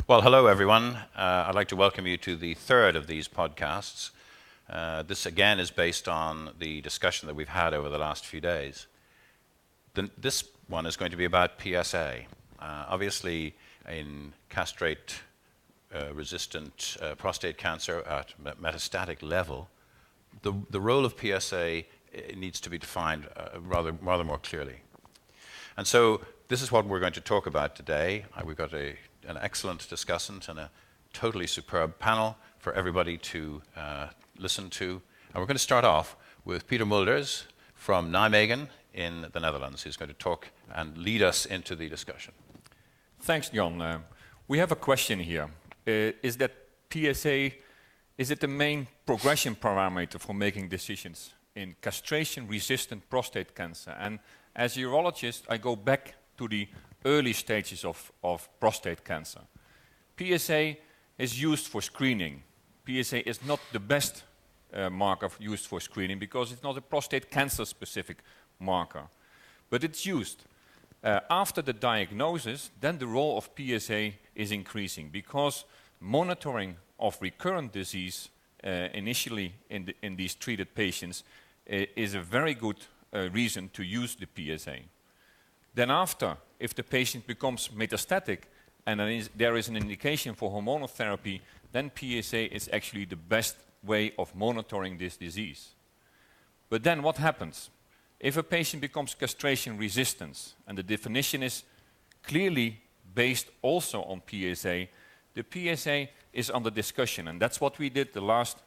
Well, hello everyone. I'd like to welcome you to the third of these podcasts. This again is based on the discussion that we've had over the last few days. This one is going to be about PSA. Obviously, in castrate-resistant prostate cancer at metastatic level, the role of PSA needs to be defined rather more clearly. And so this is what we're going to talk about today. We've got an excellent discussant and a totally superb panel for everybody to listen to. And we're going to start off with Peter Mulders from Nijmegen in the Netherlands, who's going to talk and lead us into the discussion. Thanks, John. We have a question here. Is that PSA, is it the main progression parameter for making decisions in castration-resistant prostate cancer? And as a urologist, I go back to the early stages of prostate cancer. PSA is used for screening. PSA is not the best marker used for screening because it's not a prostate cancer-specific marker. But it's used. After the diagnosis, then the role of PSA is increasing because monitoring of recurrent disease initially in these treated patients is a very good reason to use the PSA. Then after, if the patient becomes metastatic and there is an indication for hormonal therapy, then PSA is actually the best way of monitoring this disease. But then what happens? If a patient becomes castration resistant, and the definition is clearly based also on PSA, the PSA is under discussion, and that's what we did the last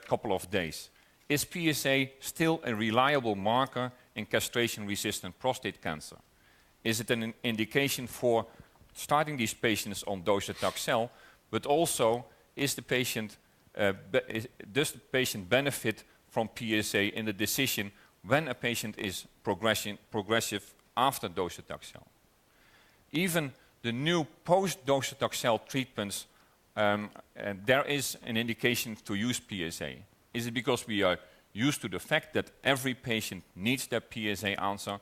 couple of days. Is PSA still a reliable marker in castration-resistant prostate cancer? Is it an indication for starting these patients on docetaxel, but also does the patient benefit from PSA in the decision when a patient is progressive after docetaxel? Even the new post-docetaxel treatments, there is an indication to use PSA. Is it because we are used to the fact that every patient needs their PSA answer,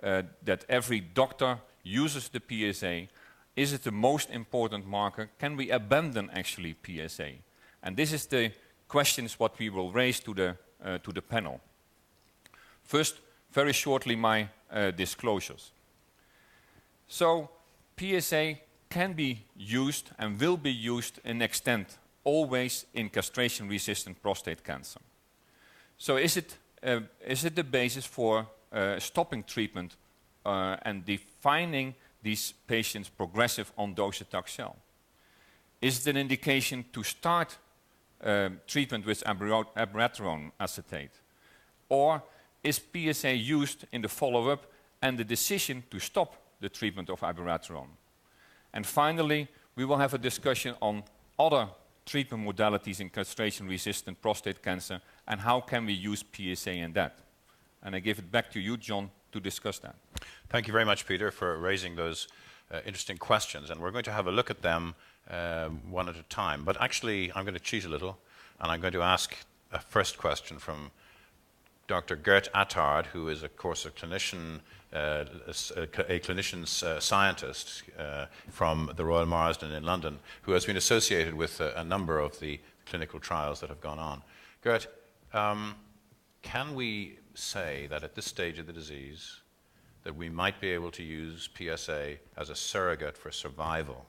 that every doctor uses the PSA? Is it the most important marker? Can we abandon actually PSA? And this is the questions what we will raise to the panel. First, very shortly, my disclosures. So PSA can be used and will be used in extent always in castration-resistant prostate cancer. So is it the basis for stopping treatment and defining these patients progressive on docetaxel? Is it an indication to start treatment with abiraterone acetate? Or is PSA used in the follow-up and the decision to stop the treatment of abiraterone? And finally, we will have a discussion on other treatment modalities in castration-resistant prostate cancer and how can we use PSA in that. And I give it back to you, John, to discuss that. Thank you very much, Peter, for raising those interesting questions. And we're going to have a look at them one at a time. But actually, I'm going to cheat a little, and I'm going to ask a first question from Dr. Gert Attard, who is, of course, a clinician scientist from the Royal Marsden in London, who has been associated with a number of the clinical trials that have gone on. Gert, can we say that at this stage of the disease that we might be able to use PSA as a surrogate for survival?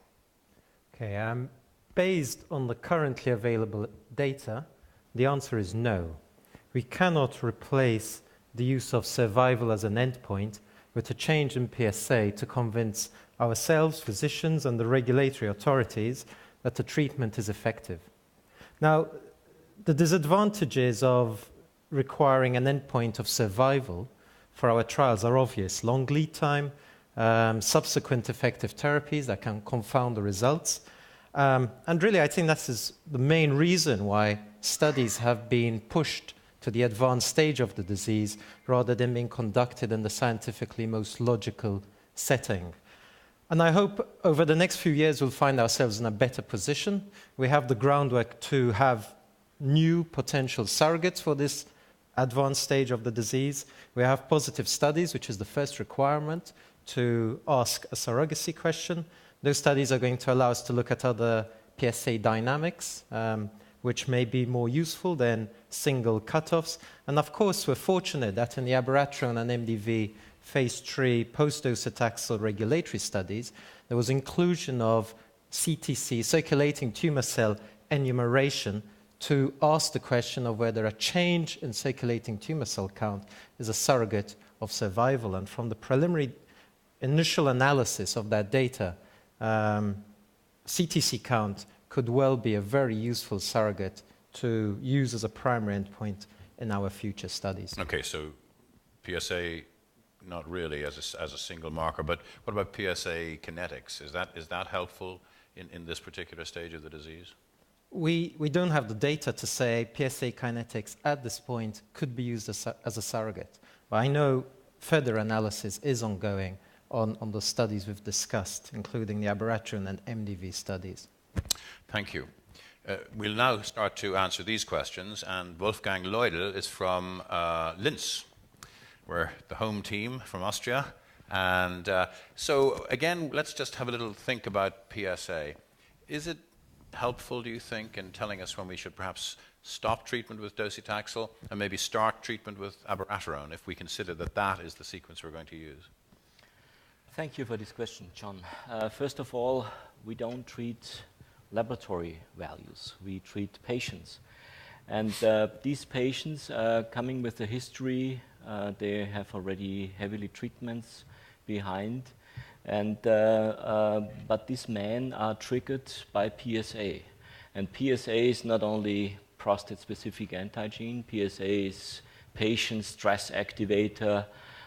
Okay, based on the currently available data, the answer is no. We cannot replace the use of survival as an endpoint with a change in PSA to convince ourselves, physicians, and the regulatory authorities that the treatment is effective. Now, the disadvantages of requiring an endpoint of survival for our trials are obvious. Long lead time, subsequent effective therapies that can confound the results. And really, I think that is the main reason why studies have been pushed to the advanced stage of the disease rather than being conducted in the scientifically most logical setting. And I hope over the next few years we'll find ourselves in a better position. We have the groundwork to have new potential surrogates for this advanced stage of the disease. We have positive studies, which is the first requirement to ask a surrogacy question. Those studies are going to allow us to look at other PSA dynamics, which may be more useful than single cutoffs. And of course, we're fortunate that in the abiraterone and MDV phase 3 post-docetaxel regulatory studies, there was inclusion of CTC, circulating tumor cell enumeration, to ask the question of whether a change in circulating tumor cell count is a surrogate of survival. And from the preliminary initial analysis of that data, CTC count could well be a very useful surrogate to use as a primary endpoint in our future studies. Okay, so PSA not really as a single marker, but what about PSA kinetics? Is that helpful in this particular stage of the disease? We don't have the data to say PSA kinetics at this point could be used as a surrogate. But I know further analysis is ongoing on the studies we've discussed, including the abiraterone and MDV studies. Thank you. We'll now start to answer these questions, and Wolfgang Leudel is from Linz. We're the home team from Austria. And so again, let's just have a little think about PSA. Is it helpful, do you think, in telling us when we should perhaps stop treatment with docetaxel and maybe start treatment with abiraterone if we consider that that is the sequence we're going to use? Thank you for this question, John. First of all, we don't treat laboratory values. We treat patients. And these patients coming with a history, they have already heavily treatments behind. And, but these men are triggered by PSA. And PSA is not only prostate-specific antigen, PSA is patient stress activator,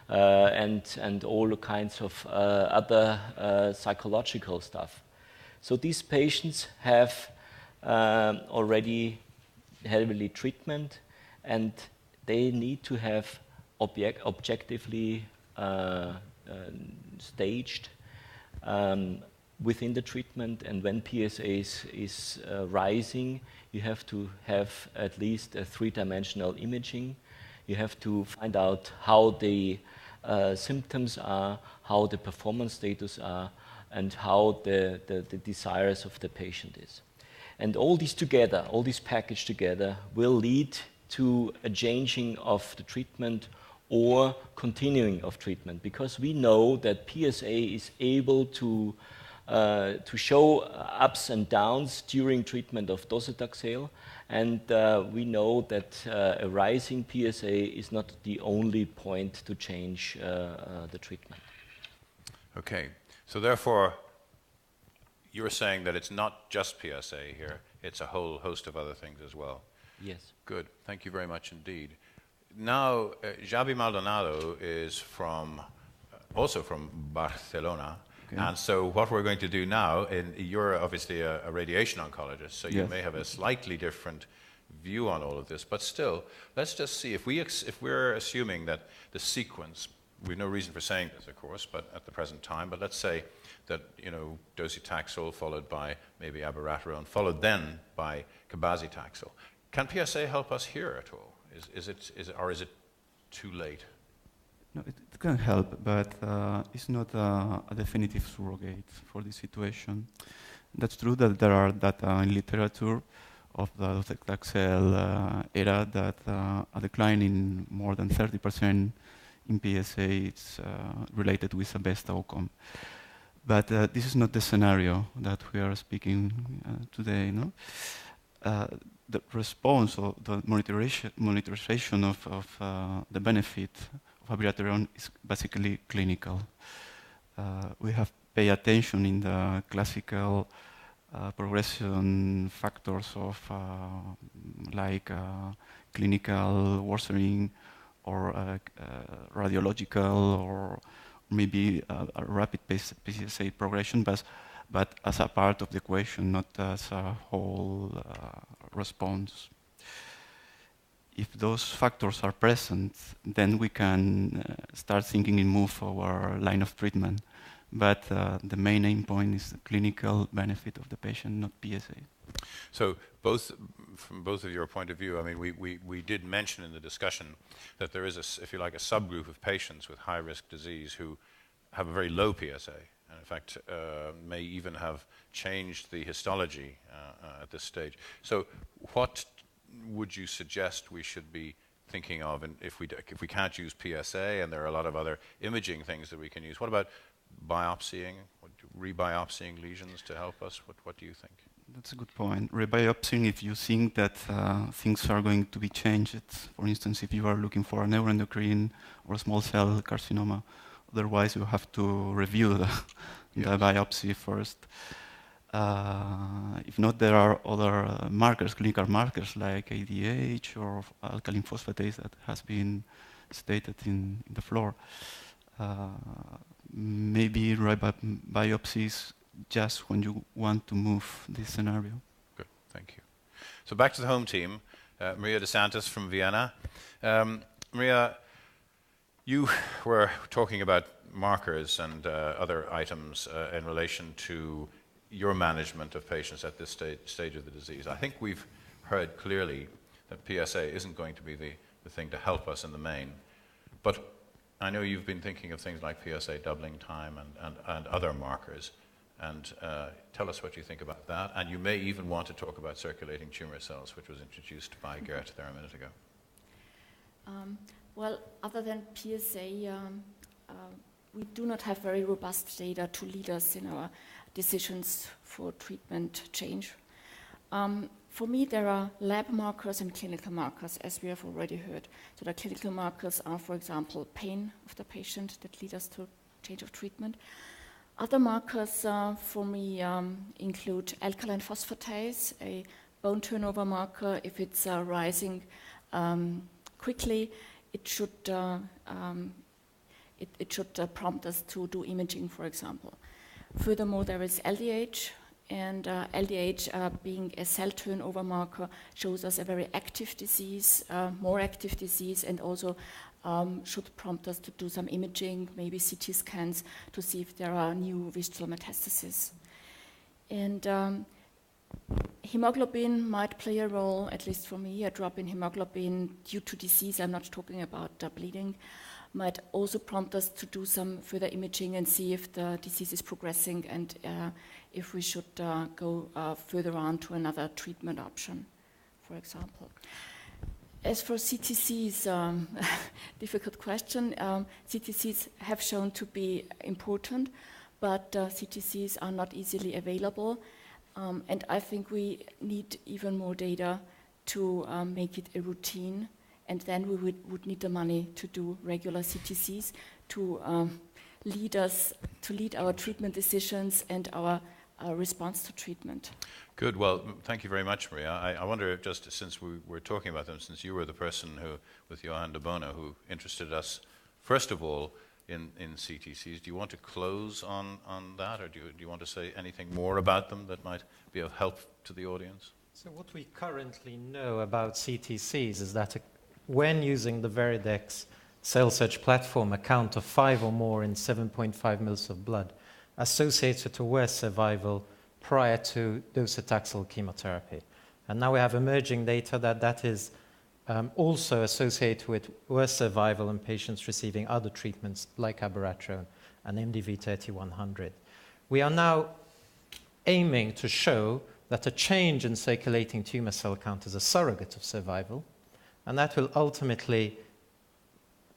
and all kinds of other psychological stuff. So these patients have already heavily treatment, and they need to have objectively staged within the treatment. And when PSA is rising, you have to have at least a three-dimensional imaging. You have to find out how the symptoms are, how the performance status are, and how the desires of the patient is. And all these together, all these packaged together, will lead to a changing of the treatment or continuing of treatment, because we know that PSA is able to show ups and downs during treatment of docetaxel, and we know that a rising PSA is not the only point to change the treatment. Okay, so therefore, you're saying that it's not just PSA here, it's a whole host of other things as well. Yes. Good, thank you very much indeed. Now, Xabi Maldonado is also from Barcelona. Okay. And so what we're going to do now, and you're obviously a radiation oncologist, so you may have a slightly different view on all of this, but still, let's just see, if we're assuming that the sequence, we've no reason for saying this, of course, but at the present time, but let's say that, you know, docetaxel followed by maybe abiraterone, followed then by cabazitaxel. Can PSA help us here at all? Is it too late? No, it can help, but it's not a definitive surrogate for this situation. That's true that there are data in literature of the docetaxel era that a decline in more than 30% in PSA is related with a best outcome. But this is not the scenario that we are speaking today, no? The response or the monitorization of the benefit of abiraterone is basically clinical. We have paid attention in the classical progression factors of like clinical worsening or radiological or maybe a rapid PSA progression, but as a part of the equation, not as a whole response. If those factors are present, then we can start thinking and move our line of treatment. But the main aim point is the clinical benefit of the patient, not PSA. So from both of your point of view, I mean, we did mention in the discussion that there is, if you like, a subgroup of patients with high-risk disease who have a very low PSA, In fact, may even have changed the histology at this stage. So what would you suggest we should be thinking of, and if we can't use PSA, and there are a lot of other imaging things that we can use, what about biopsying, rebiopsying lesions to help us? What do you think? That's a good point. Rebiopsying, if you think that things are going to be changed, for instance, if you are looking for a neuroendocrine or a small cell carcinoma, otherwise you have to review the, the biopsy first. If not, there are other markers, clinical markers like ADH or alkaline phosphatase that has been stated in the floor. Maybe biopsies just when you want to move this scenario. Good, thank you. So back to the home team, Maria DeSantis from Vienna. Maria, you were talking about markers and other items in relation to your management of patients at this stage of the disease. I think we've heard clearly that PSA isn't going to be the thing to help us in the main, but I know you've been thinking of things like PSA doubling time and other markers, and tell us what you think about that, and you may even want to talk about circulating tumor cells, which was introduced by Gert there a minute ago. Well, other than PSA, we do not have very robust data to lead us in our decisions for treatment change. For me, there are lab markers and clinical markers, as we have already heard. So the clinical markers are, for example, pain of the patient that lead us to change of treatment. Other markers for me include alkaline phosphatase, a bone turnover marker. If it's rising quickly, it should prompt us to do imaging, for example. Furthermore, there is LDH, and LDH being a cell turnover marker shows us a very active disease, more active disease, and also should prompt us to do some imaging, maybe CT scans, to see if there are new visceral metastases. And hemoglobin might play a role, at least for me. A drop in hemoglobin due to disease, I'm not talking about bleeding, might also prompt us to do some further imaging and see if the disease is progressing and if we should go further on to another treatment option, for example. As for CTCs, difficult question. CTCs have shown to be important, but CTCs are not easily available. And I think we need even more data to make it a routine. And then we would need the money to do regular CTCs to lead our treatment decisions and our response to treatment. Good. Well, thank you very much, Maria. I wonder if, just since we were talking about them, since you were the person who, with Johan de Bono, who interested us, first of all, in CTCs, do you want to close on that, or do you want to say anything more about them that might be of help to the audience? So what we currently know about CTCs is that when using the Veridex cell search platform, a count of 5 or more in 7.5 mils of blood associated to worse survival prior to docetaxel chemotherapy. And now we have emerging data that is also associated with worse survival in patients receiving other treatments like abiraterone and MDV-3100. We are now aiming to show that a change in circulating tumor cell count is a surrogate of survival, and that will ultimately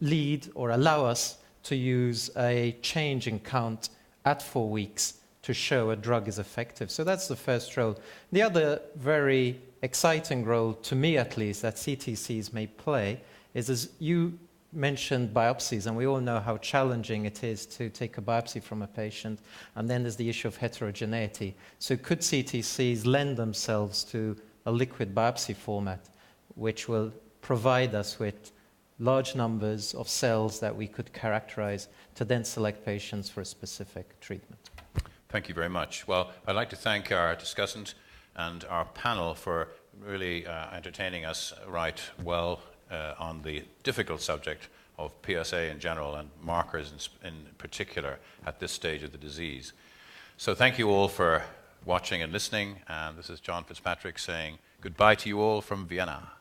lead or allow us to use a change in count at 4 weeks to show a drug is effective. So that's the first role. The other very exciting role, to me at least, that CTCs may play is, as you mentioned, biopsies, and we all know how challenging it is to take a biopsy from a patient, and then there's the issue of heterogeneity. So could CTCs lend themselves to a liquid biopsy format, which will provide us with large numbers of cells that we could characterize to then select patients for a specific treatment? Thank you very much. Well, I'd like to thank our discussant and our panel for really entertaining us right well on the difficult subject of PSA in general and markers in particular at this stage of the disease. So thank you all for watching and listening, and this is John Fitzpatrick saying goodbye to you all from Vienna.